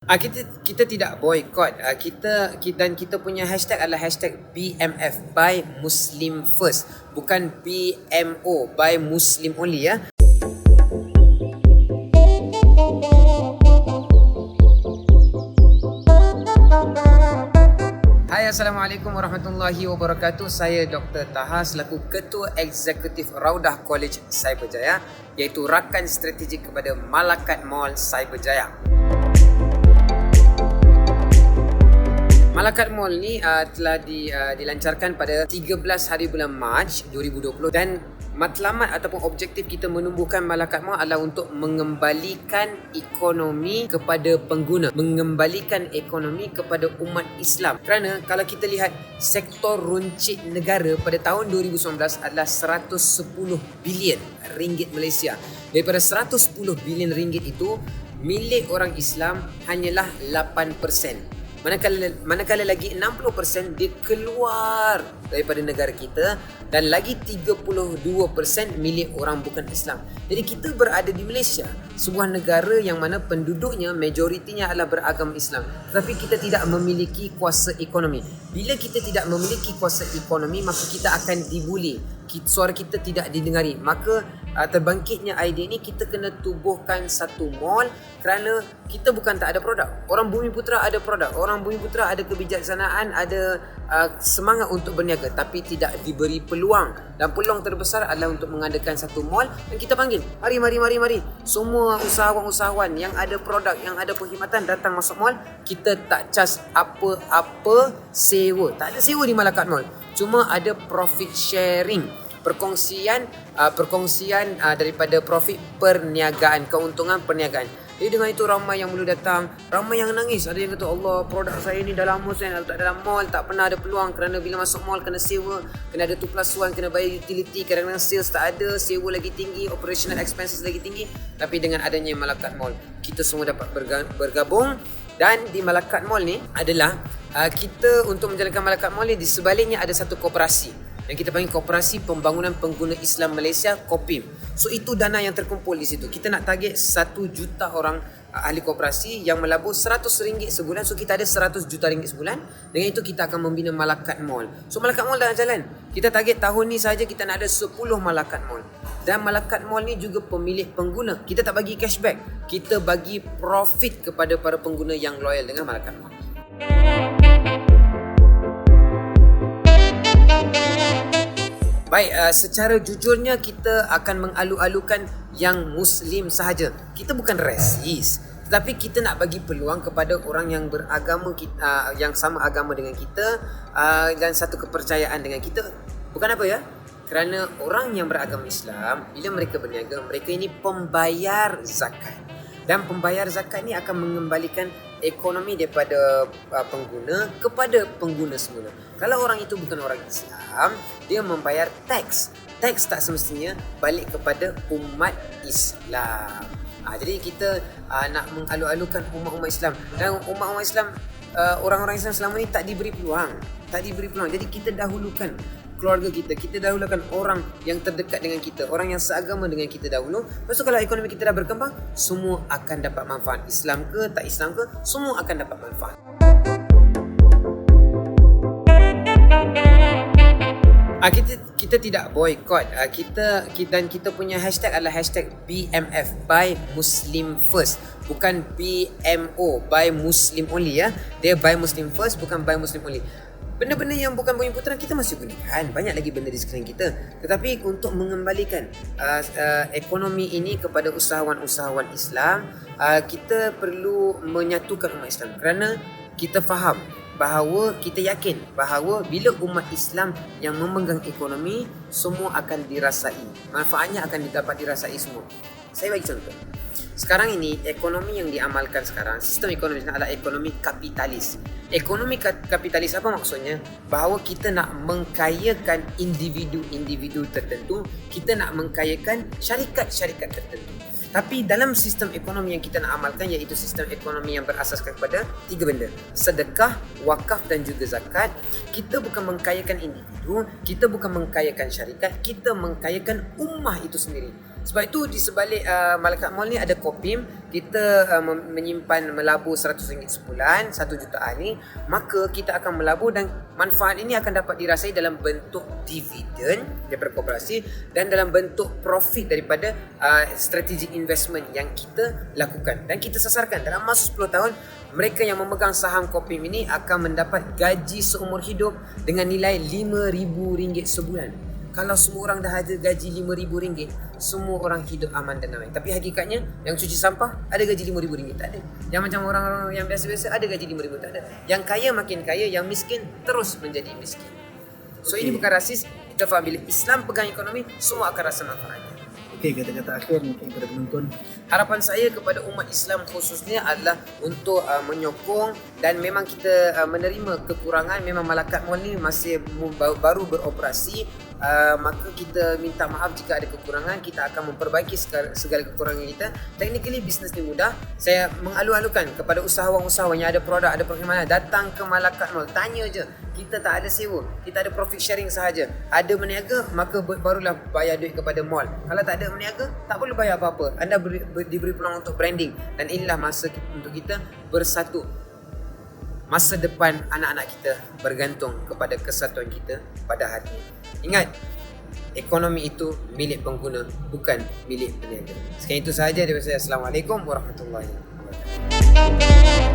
Kita tidak boykot. Kita punya hashtag adalah hashtag BMF, by Muslim First, bukan BMO, by Muslim Only ya. Hai, Assalamualaikum warahmatullahi wabarakatuh. Saya Dr. Taha selaku Ketua Eksekutif Raudah College Cyberjaya, iaitu rakan strategik kepada Malakat Mall Cyberjaya. Malakat Mall ni telah dilancarkan pada 13 hari bulan Mac 2020 dan matlamat ataupun objektif kita menumbuhkan Malakat Mall adalah untuk mengembalikan ekonomi kepada pengguna, mengembalikan ekonomi kepada umat Islam. Kerana kalau kita lihat sektor runcit negara pada tahun 2019 adalah 110 bilion ringgit Malaysia. Daripada 110 bilion ringgit itu, milik orang Islam hanyalah 8%. Manakala lagi 60% dia keluar daripada negara kita dan lagi 32% milik orang bukan Islam. Jadi kita berada di Malaysia, sebuah negara yang mana penduduknya majoritinya adalah beragama Islam, tetapi kita tidak memiliki kuasa ekonomi. Bila kita tidak memiliki kuasa ekonomi, maka kita akan dibuli, suara kita tidak didengari. Maka terbangkitnya idea ni, kita kena tubuhkan satu mall kerana kita bukan tak ada produk. Orang Bumiputera ada produk, orang Bumiputera ada kebijaksanaan, ada semangat untuk berniaga, tapi tidak diberi peluang. Dan peluang terbesar adalah untuk mengadakan satu mall dan kita panggil, mari. Semua usahawan-usahawan yang ada produk, yang ada perkhidmatan datang masuk mall. Kita tak charge apa-apa sewa. Tak ada sewa di Malakat Mall. Cuma ada profit sharing, perkongsian daripada profit perniagaan, keuntungan perniagaan. Jadi dengan itu ramai yang mula datang, ramai yang nangis. Ada yang kata, Allah, produk saya ni dah lama saya tak dalam mall, tak pernah ada peluang kerana bila masuk mall kena sewa, kena ada 2+1, kena bayar utility, kadang-kadang sales tak ada, sewa lagi tinggi, operational expenses lagi tinggi. Tapi dengan adanya Malakat Mall, kita semua dapat bergabung. Dan di Malakat Mall ni adalah kita untuk menjalankan Malakat Mall ni, di sebaliknya ada satu koperasi yang kita panggil Koperasi Pembangunan Pengguna Islam Malaysia, KOPIM. So itu dana yang terkumpul di situ. Kita nak target 1 juta orang ahli koperasi yang melabur RM100 sebulan. So kita ada RM100 juta sebulan. Dengan itu kita akan membina Malakat Mall. So Malakat Mall dah jalan. Kita target tahun ni saja kita nak ada 10 Malakat Mall. Dan Malakat Mall ni juga pemilik pengguna. Kita tak bagi cashback, kita bagi profit kepada para pengguna yang loyal dengan Malakat Mall. Baik, secara jujurnya kita akan mengalu-alukan yang Muslim sahaja. Kita bukan rasis, tetapi kita nak bagi peluang kepada orang yang beragama, yang sama agama dengan kita, dan satu kepercayaan dengan kita. Bukan apa ya? Kerana orang yang beragama Islam, bila mereka berniaga, mereka ini pembayar zakat. Dan pembayar zakat ni akan mengembalikan ekonomi daripada pengguna kepada pengguna semula. Kalau orang itu bukan orang Islam, dia membayar teks. Teks tak semestinya balik kepada umat Islam. Jadi kita nak mengalu-alukan umat-umat Islam. Dan umat-umat Islam, orang-orang Islam selama ni tak diberi peluang. Jadi kita dahulukan keluarga kita dahulukan orang yang terdekat dengan kita, orang yang seagama dengan kita dahulu. Lepas tu kalau ekonomi kita dah berkembang, semua akan dapat manfaat. Islam ke tak Islam ke, semua akan dapat manfaat. Kita tidak boykot. Kita punya hashtag adalah hashtag BMF, by Muslim First, bukan BMO, by Muslim Only ya. Dia by Muslim First, bukan by Muslim Only. Benda-benda yang bukan Bumiputera kita masih gunakan. Banyak lagi benda di sekeliling kita. Tetapi untuk mengembalikan ekonomi ini kepada usahawan-usahawan Islam, kita perlu menyatukan umat Islam. Kerana kita faham bahawa, kita yakin bahawa bila umat Islam yang memegang ekonomi, semua akan dirasai. Manfaatnya akan dapat dirasai semua. Saya bagi contoh. Sekarang ini, ekonomi yang diamalkan sekarang, sistem ekonomi adalah ekonomi kapitalis. Ekonomi kapitalis apa maksudnya? Bahawa kita nak mengkayakan individu-individu tertentu, kita nak mengkayakan syarikat-syarikat tertentu. Tapi dalam sistem ekonomi yang kita nak amalkan, iaitu sistem ekonomi yang berasaskan kepada 3 benda: sedekah, wakaf dan juga zakat. Kita bukan mengkayakan individu, kita bukan mengkayakan syarikat, kita mengkayakan ummah itu sendiri. Sebab itu di sebalik Malaikat Mall ni ada Kopim. Kita menyimpan melabur RM100 sebulan, 1 jutaan ni, maka kita akan melabur dan manfaat ini akan dapat dirasai dalam bentuk dividen daripada koperasi dan dalam bentuk profit daripada strategic investment yang kita lakukan. Dan kita sasarkan dalam masa 10 tahun, mereka yang memegang saham Kopim ini akan mendapat gaji seumur hidup dengan nilai RM5,000 sebulan. Kalau semua orang dah ada gaji RM5,000, semua orang hidup aman dan damai. Tapi hakikatnya, yang cuci sampah ada gaji RM5,000? Tak ada. Yang macam orang-orang yang biasa-biasa ada gaji RM5,000? Tak ada. Yang kaya makin kaya, yang miskin terus menjadi miskin. So ini bukan rasis. Kita faham bila Islam pegang ekonomi, semua akan rasa manfaatnya. Okey, kata-kata akhir mungkin kepada penonton. Harapan saya kepada umat Islam khususnya adalah untuk menyokong, dan memang kita menerima kekurangan. Memang Malaikat Mall ni masih baru beroperasi, maka kita minta maaf jika ada kekurangan. Kita akan memperbaiki segala kekurangan kita. Technically bisnes ni mudah. Saya mengalu-alukan kepada usahawan-usahawan yang ada produk, ada perkhidmatan, datang ke Malaikat Mall, tanya je. Kita tak ada sewa, kita ada profit sharing sahaja. Ada meniaga, maka barulah bayar duit kepada mall. Kalau tak ada meniaga, tak perlu bayar apa-apa. Anda diberi peluang untuk branding, dan inilah masa untuk kita bersatu. Masa depan anak-anak kita bergantung kepada kesatuan kita pada hari ini. Ingat, ekonomi itu milik pengguna, bukan milik peniaga. Sekian itu sahaja daripada saya. Assalamualaikum warahmatullahi wabarakatuh.